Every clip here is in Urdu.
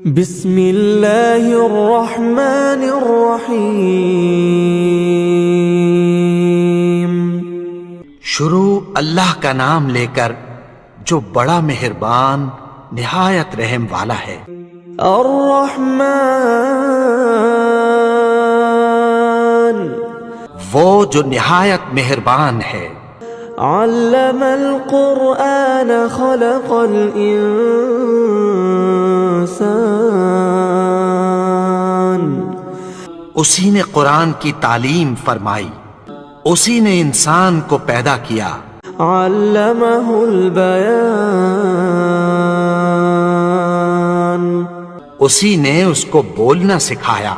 بسم اللہ الرحمن الرحیم۔ شروع اللہ کا نام لے کر جو بڑا مہربان نہایت رحم والا ہے۔ الرحمن، وہ جو نہایت مہربان ہے۔ علم القرآن خلق الانسان، اسی نے قرآن کی تعلیم فرمائی، اسی نے انسان کو پیدا کیا۔ علمہ البیان، اسی نے اس کو بولنا سکھایا۔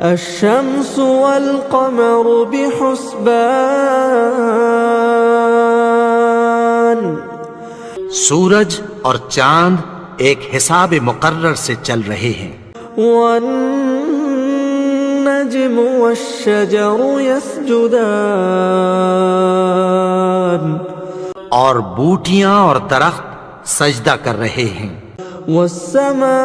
الشمس والقمر بحسبان، سورج اور چاند ایک حساب مقرر سے چل رہے ہیں۔ والنجم والشجر يسجدان، اور بوٹیاں اور درخت سجدہ کر رہے ہیں۔ والسماء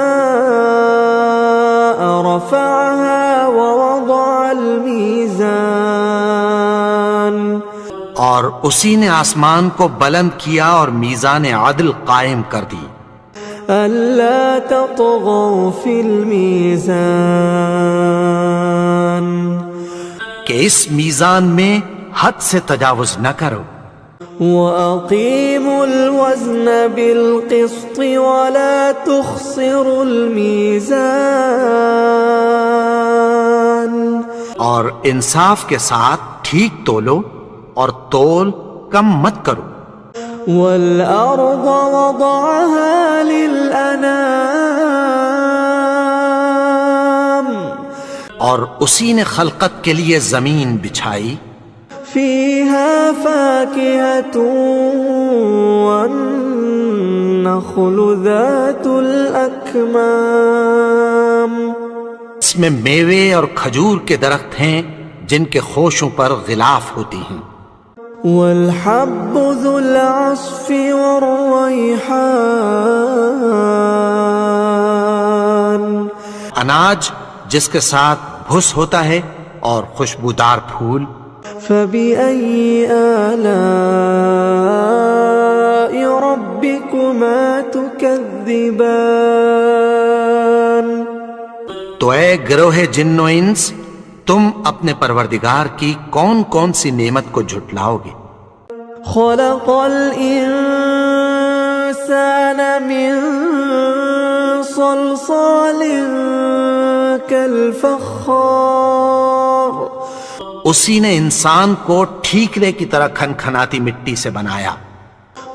رفعها ووضع الميزان، اور اسی نے آسمان کو بلند کیا اور میزان عدل قائم کر دی۔ ألا تطغوا في الميزان، کہ اس میزان میں حد سے تجاوز نہ کرو۔ وأقيموا الوزن بالقسط ولا تخسروا الميزان، اور انصاف کے ساتھ ٹھیک تولو اور تول کم مت کرو۔ والأرض وضعها للأنام، اور اسی نے خلقت کے لیے زمین بچھائی۔ فيها فاكهة والنخل ذات الأكمام، اس میں میوے اور کھجور کے درخت ہیں جن کے خوشوں پر غلاف ہوتی ہیں۔ والحب ذو العصف والريحان، اناج جس کے ساتھ بھس ہوتا ہے اور خوشبودار پھول۔ فبأي آلاء ربكما تكذبان، تو اے گروہ جن و انس، تم اپنے پروردگار کی کون کون سی نعمت کو جھٹلاؤ گے؟ خلق الإنسان من صلصال كالفخار، اسی نے انسان کو ٹھیکرے کی طرح کھنکھناتی مٹی سے بنایا۔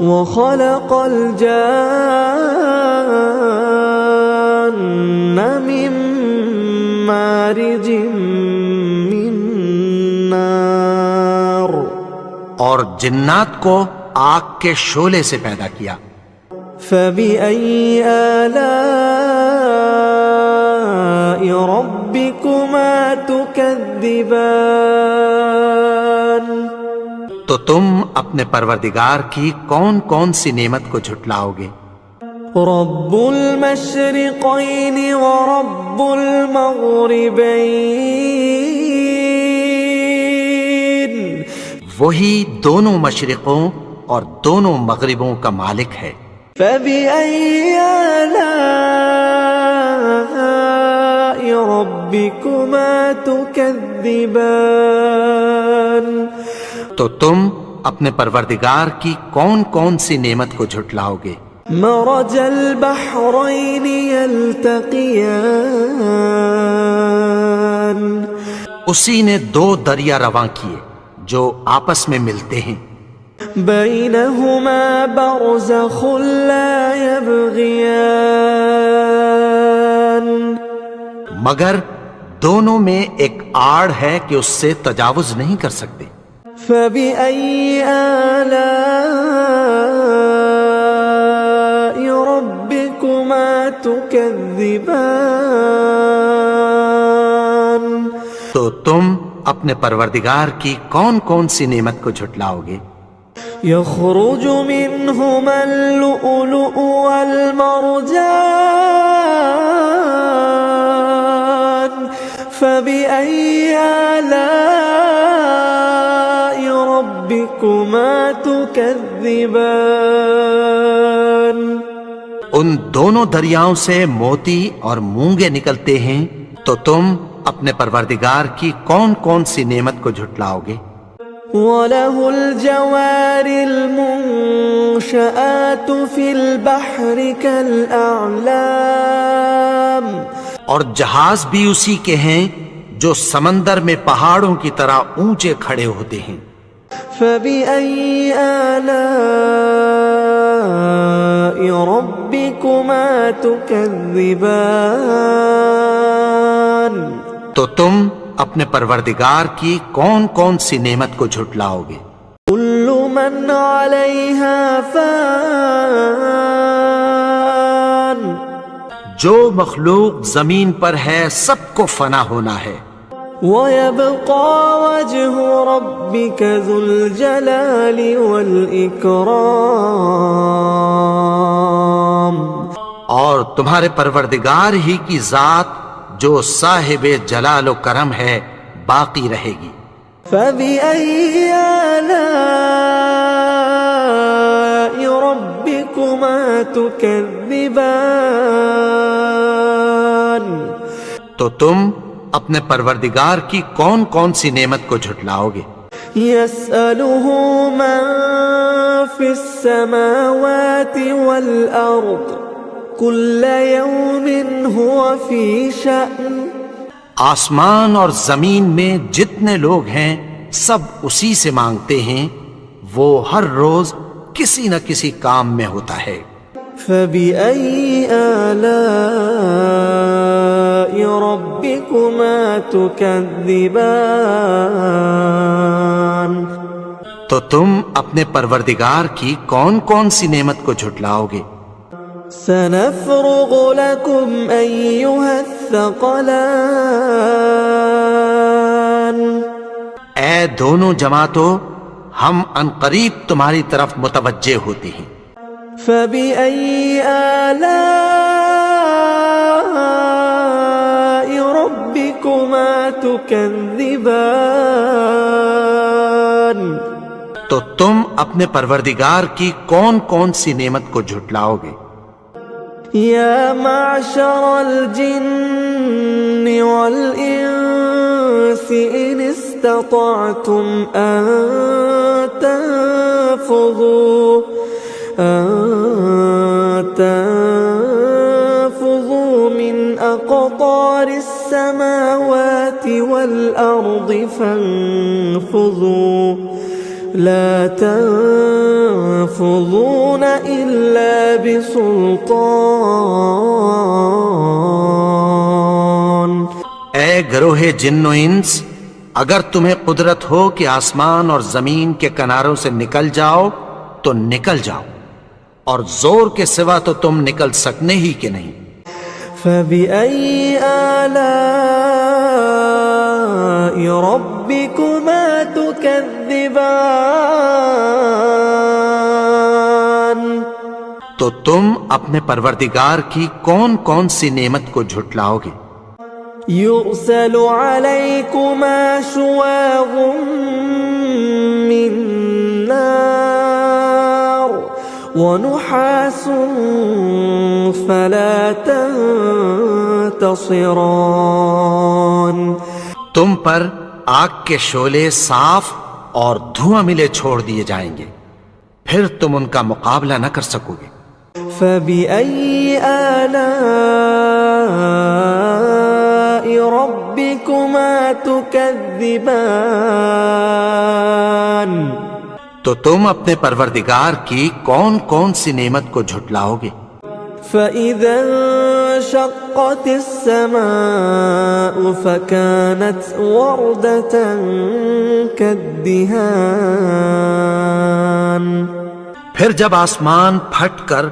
وخلق الجان من مارج من نار، اور جنات کو آگ کے شعلے سے پیدا کیا۔ فبأي آلاء ربكما تكذبان، تو تم اپنے پروردگار کی کون کون سی نعمت کو جھٹلاؤ گے؟ رب المشرقين ورب المغربين، وہی دونوں مشرقوں اور دونوں مغربوں کا مالک ہے۔ فبأي آلاء ربكما تكذبان، تو تم اپنے پروردگار کی کون کون سی نعمت کو جھٹلاؤ گے؟ مرج البحرين يلتقيان، اسی نے دو دریا رواں کیے جو آپس میں ملتے ہیں۔ بينهما برزخ لا يبغيان، مگر دونوں میں ایک آڑ ہے کہ اس سے تجاوز نہیں کر سکتے۔ فبأي آلاء ربكما تكذبان، تو تم اپنے پروردگار کی کون کون سی نعمت کو جھٹلاؤ گے؟ يخرج منهما اللؤلؤ والمرجان، فبأي آلاء ربكما تكذبان ان دونوں دریاؤں سے موتی اور مونگے نکلتے ہیں، تو تم اپنے پروردگار کی کون کون سی نعمت کو جھٹلاؤ گے؟ وَلَهُ الْجَوَارِ الْمُنشَآتُ فِي الْبَحْرِ كَالْأَعْلَامِ، اور جہاز بھی اسی کے ہیں جو سمندر میں پہاڑوں کی طرح اونچے کھڑے ہوتے ہیں۔ فَبِأَيِّ آلَاءِ رَبِّكُمَا تُكَذِّبَانِ، تو تم اپنے پروردگار کی کون کون سی نعمت کو جھٹلاؤ گے؟ كُلُّ مَنْ عَلَيْهَا فان، جو مخلوق زمین پر ہے سب کو فنا ہونا ہے، وَيَبْقَى وَجْهُ رَبِّكَ ذُو الْجَلَالِ وَالْإِكْرَامِ، اور تمہارے پروردگار ہی کی ذات جو صاحب جلال و کرم ہے باقی رہے گی۔ فَبِأَيِّ آلَاءِ رَبِّكُمَا تُكَذِّبَانِ، تو تم اپنے پروردگار کی کون کون سی نعمت کو جھٹلاؤ گے؟ يَسْأَلُهُ مَن فِي السَّمَاوَاتِ وَالْأَرْضِ كُلَّ يَوْمٍ هُوَ فِي شَأْنٍ، آسمان اور زمین میں جتنے لوگ ہیں سب اسی سے مانگتے ہیں، وہ ہر روز کسی نہ کسی کام میں ہوتا ہے۔ فَبِأَيِّ آلَاءِ رَبِّكُمَا تُكَذِّبَانِ، تو تم اپنے پروردگار کی کون کون سی نعمت کو جھٹلاؤ گے؟ سَنَفْرُغُ لَكُمْ أَيُّهَ الثَّقَلَانِ، اے دونوں جماعتوں، ہم عنقریب تمہاری طرف متوجہ ہوتے ہیں۔ فَبِأَيِّ آلَاءِ رَبِّكُمَا تُكَذِّبَانِ، تو تم اپنے پروردگار کی کون کون سی نعمت کو جھٹلاؤ گے؟ يا معشر الجن والإنس إن استطعتم أن تنفذوا من أقطار السماوات والأرض فانفذوا لا تنفذون إلا بسلطان۔ اے گروہ جن و انس، اگر تمہیں قدرت ہو کہ آسمان اور زمین کے کناروں سے نکل جاؤ تو نکل جاؤ، اور زور کے سوا تو تم نکل سکنے ہی کہ نہیں۔ فَبِأَيِّ آلَاءِ رَبِّكُمَا تُكَذِّبَانِ، تو تم اپنے پروردگار کی کون کون سی نعمت کو جھٹلاؤ گے؟ يُرْسَلُ عَلَيْكُمَا شُوَاظٌ مِّن نَّارٍ وَنُحَاسٌ فَلَا تَنتَصِرَانِ، تم پر آگ کے شعلے صاف اور دھواں ملے چھوڑ دیے جائیں گے، پھر تم ان کا مقابلہ نہ کر سکو گے۔ فَبِأَيِّ آلَاءِ رَبِّكُمَا تُكَذِّبَانِ، تو تم اپنے پروردگار کی کون کون سی نعمت کو جھٹلاؤ گے؟ فَإِذَا انشَقَّتِ السَّمَاءُ فَكَانَتْ وَرْدَةً كَالدِّهَانِ، پھر جب آسمان پھٹ کر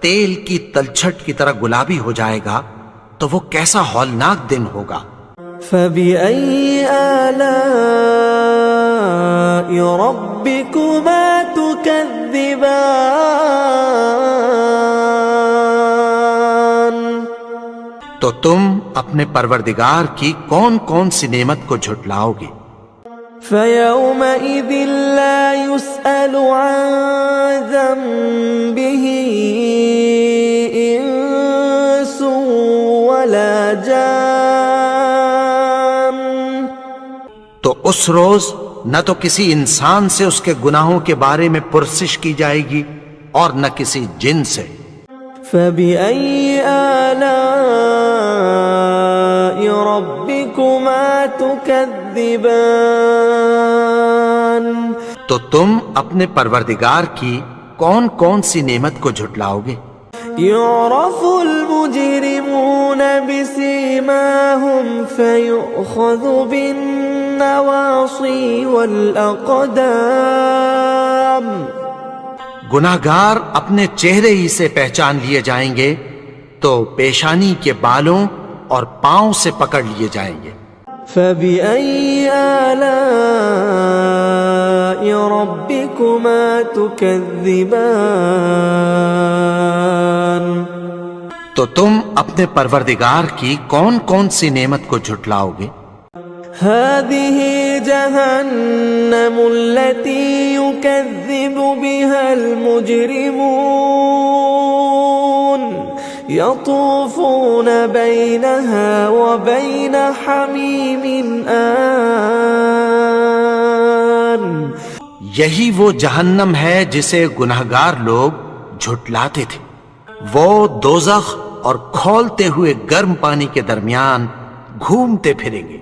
تیل کی تلچھٹ کی طرح گلابی ہو جائے گا تو وہ کیسا ہولناک دن ہوگا۔ فَبِأَيِّ آلَاءِ رَبِّكُمَا تُكَذِّبَانِ، تو تم اپنے پروردگار کی کون کون سی نعمت کو جھٹلاؤ گے؟ فَيَوْمَئِذٍ لَا يُسْأَلُ عَنْ ذَنبِهِ إِنسٌ وَلَا جَانٌ تو اس روز نہ تو کسی انسان سے اس کے گناہوں کے بارے میں پرسش کی جائے گی اور نہ کسی جن سے۔ فَبِأَيِّ آلَاءِ رَبِّكُمَا تُكَذِّبَانِ تو تم اپنے پروردگار کی کون کون سی نعمت کو جھٹلاؤ گے؟ يُعْرَفُ الْمُجْرِمُونَ بِسِيمَاهُمْ فَيُؤْخَذُ بِالنَّوَاصِي وَالْأَقْدَامِ گناہگار اپنے چہرے ہی سے پہچان لیے جائیں گے تو پیشانی کے بالوں اور پاؤں سے پکڑ لیے جائیں گے۔ فَبِأَيِّ آلَاءِ رَبِّكُمَا تُكَذِّبَانِ تو تم اپنے پروردگار کی کون کون سی نعمت کو جھٹلاؤ گے؟ هذه جهنم التي يكذب بها المجرمون يطوفون بينها وبين حميم آن یہی وہ جہنم ہے جسے گناہگار لوگ جھٹلاتے تھے، وہ دوزخ اور کھولتے ہوئے گرم پانی کے درمیان گھومتے پھریں گے۔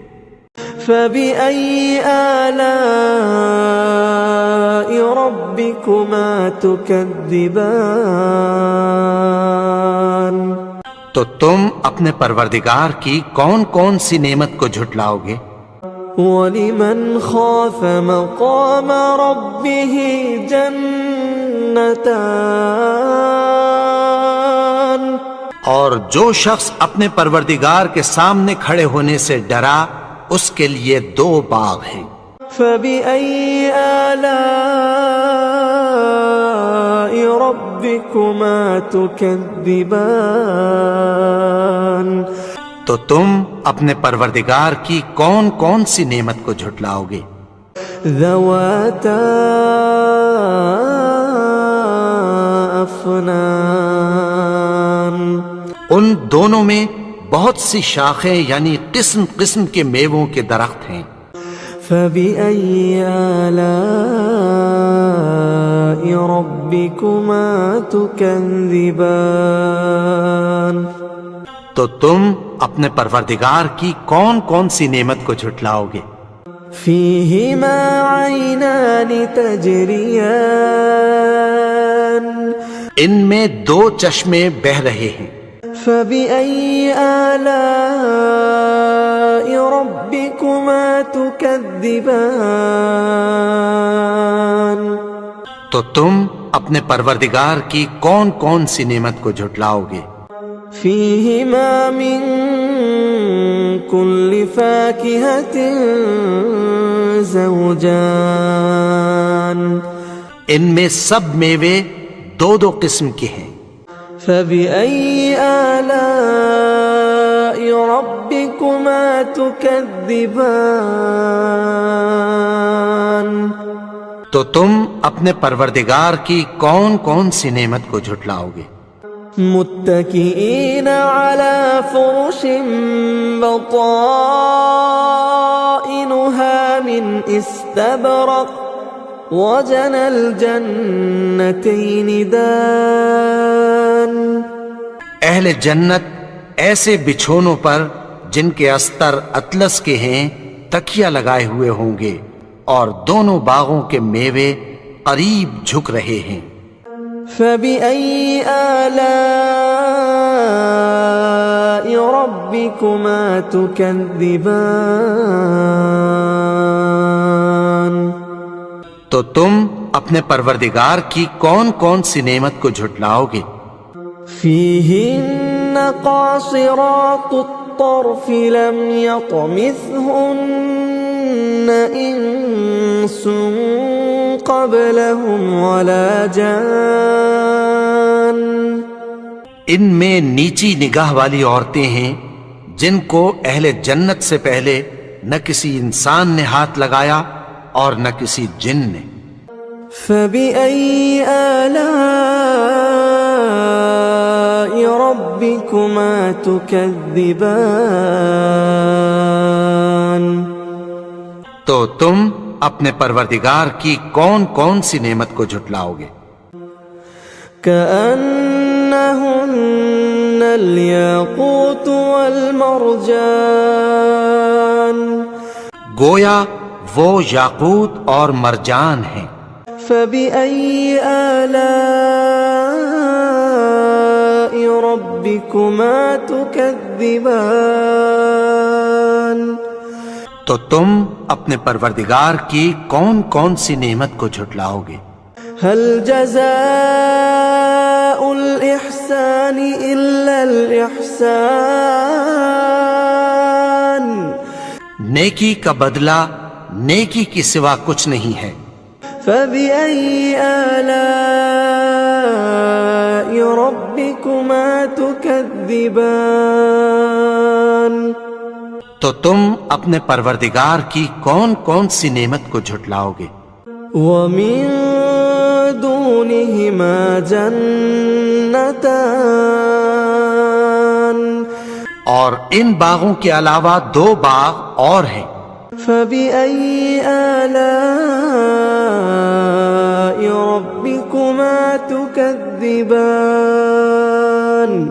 فَبِأَيِّ آلَاءِ رَبِّكُمَا تُكَذِّبَانِ تو تم اپنے پروردگار کی کون کون سی نعمت کو جھٹلاؤ گے؟ وَلِمَنْ خَافَ مَقَامَ رَبِّهِ جَنَّتَانِ اور جو شخص اپنے پروردگار کے سامنے کھڑے ہونے سے ڈرا اس کے لیے دو باغ ہیں۔ فَبِأَيِّ آلَاءِ رَبِّكُمَا تُكَذِّبَانِ تو تم اپنے پروردگار کی کون کون سی نعمت کو جھٹلاؤ گے؟ ذَوَاتَا أَفْنَانٍ ان دونوں میں بہت سی شاخیں یعنی قسم قسم کے میووں کے درخت ہیں۔ فَبِأَيِّ آلَاءِ رَبِّكُمَا تُكَذِّبَانِ تو تم اپنے پروردگار کی کون کون سی نعمت کو جھٹلاؤ گے؟ فِيهِمَا عَيْنَانِ تَجْرِيَانِ ان میں دو چشمے بہہ رہے ہیں۔ فَبِأَيِّ آلَاءِ رَبِّكُمَا تُكَذِّبَانِ تو تم اپنے پروردگار کی کون کون سی نعمت کو جھٹلاؤ گے؟ فِيهِمَا مِن كُلِّ فَاكِهَةٍ زَوْجَانِ ان میں سب میوے دو دو قسم کے ہیں۔ فَبِأَيِّ آلَاءِ رَبِّكُمَا تُكَذِّبَانِ تو تم اپنے پروردگار کی کون کون سی نعمت کو جھٹلاؤ گے؟ متكئين على فرش بطائنها من استبرق وجنى الجنتين دان اہل جنت ایسے بچھونوں پر جن کے استر اطلس کے ہیں تکیہ لگائے ہوئے ہوں گے اور دونوں باغوں کے میوے قریب جھک رہے ہیں۔ فَبِأَيِّ آلَاءِ رَبِّكُمَا تُكَذِّبَانِ تو تم اپنے پروردگار کی کون کون سی نعمت کو جھٹلاؤ گے؟ فِيهِنَّ قَاصِرَاتُ الطَّرْفِ لَمْ يَطْمِثْهُنَّ إِنسٌ قَبْلَهُمْ وَلَا جَانٌّ ان میں نیچی نگاہ والی عورتیں ہیں جن کو اہل جنت سے پہلے نہ کسی انسان نے ہاتھ لگایا اور نہ کسی جن نے۔ فبأي آلاء ربكما تكذبان؟ تو تم اپنے پروردگار کی کون کون سی نعمت کو جھٹلاؤ گے؟ كأنهن الياقوت والمرجان، گویا وہ یاقوت اور مرجان ہیں۔ فبأي آلاء ربكما تكذبان؟ تو تم اپنے پروردگار کی کون کون سی نعمت کو جھٹلاؤ گے؟ هل جزاء الإحسان إلا الإحسان؟ نیکی کا بدلہ نیکی کی سوا کچھ نہیں ہے۔ فبأي آلاء ربكما تكذبان؟ تو تم اپنے پروردگار کی کون کون سی نعمت کو جھٹلاؤ گے؟ ومن دونهما جنتان، اور ان باغوں کے علاوہ دو باغ اور ہیں۔ فبأي آلاء ربكما تكذبان؟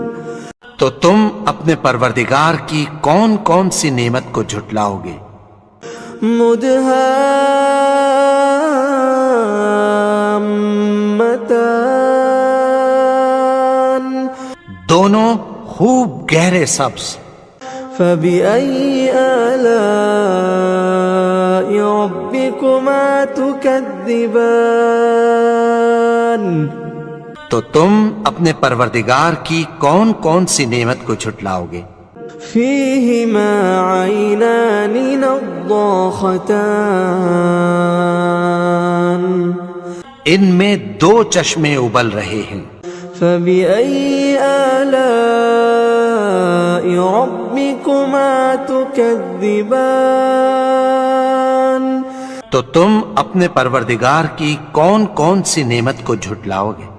تو تم اپنے پروردگار کی کون کون سی نعمت کو جھٹلاؤ گے؟ مدهامتان، دونوں خوب گہرے سبز۔ فبأي آلاء ربكما تكذبان؟ تو تم اپنے پروردگار کی کون کون سی نعمت کو جھٹلاؤ گے؟ فيهما عينان نضاختان، ان میں دو چشمے ابل رہے ہیں۔ فبأي آلاء ربكما تكذبان؟ تو تم اپنے پروردگار کی کون کون سی نعمت کو جھٹلاؤ گے؟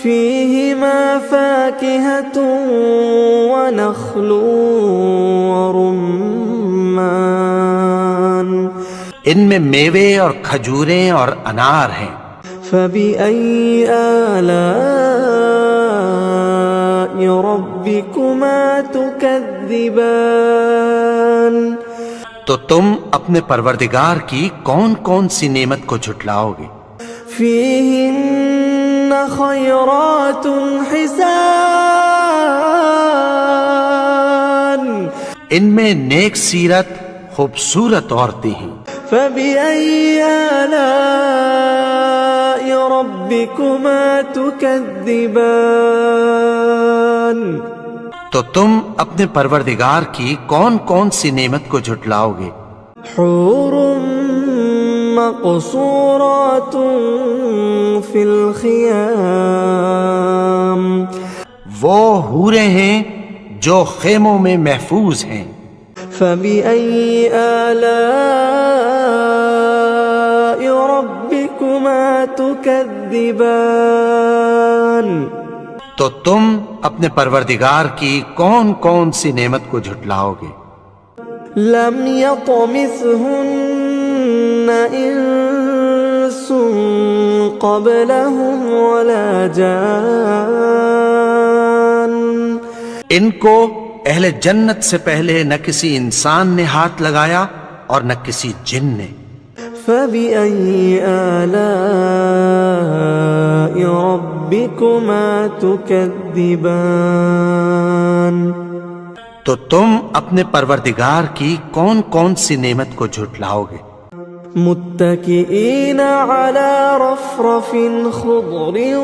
فيهما فاكهة ونخل ورمان، ان میں میوے اور کھجوریں اور انار ہیں۔ فبأي آلاء ربكما تكذبان؟ تو تم اپنے پروردگار کی کون کون سی نعمت کو جھٹلاؤ گے؟ فيهن خيرات حسان، ان میں نیک سیرت خوبصورت عورتیں ہیں۔ فبأي آلاء ربكما تكذبان؟ تو تم اپنے پروردگار کی کون کون سی نعمت کو جھٹلاؤ گے؟ حور مقصورات فی الخیام، وہ حوریں ہیں جو خیموں میں محفوظ ہیں۔ فبأي آلاء ربكما تكذبان؟ تو تم اپنے پروردگار کی کون کون سی نعمت کو جھٹلاؤ گے؟ لم يطمثهن انس قبلهم ولا جان، ان کو اہل جنت سے پہلے نہ کسی انسان نے ہاتھ لگایا اور نہ کسی جن نے۔ فبأي آلاء ربكما تكذبان؟ تو تم اپنے پروردگار کی کون کون سی نعمت کو جھٹلاؤ گے؟ متكئين على رفرف خضر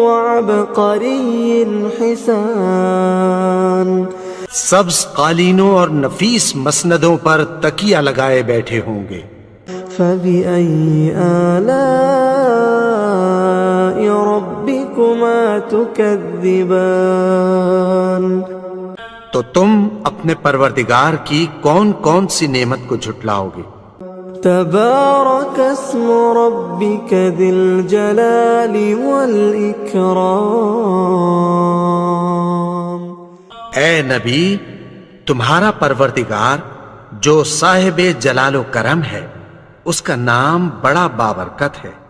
وعبقري حسان، سبز قالینوں اور نفیس مسندوں پر تکیہ لگائے بیٹھے ہوں گے۔ فبأي آلاء ربكما تكذبان؟ تو تم اپنے پروردگار کی کون کون سی نعمت کو جھٹلاؤ گے؟ تبارك اسم ربك ذي الجلال والإكرام. اے نبی، تمہارا پروردگار جو صاحب جلال و کرم ہے، اس کا نام بڑا بابرکت ہے.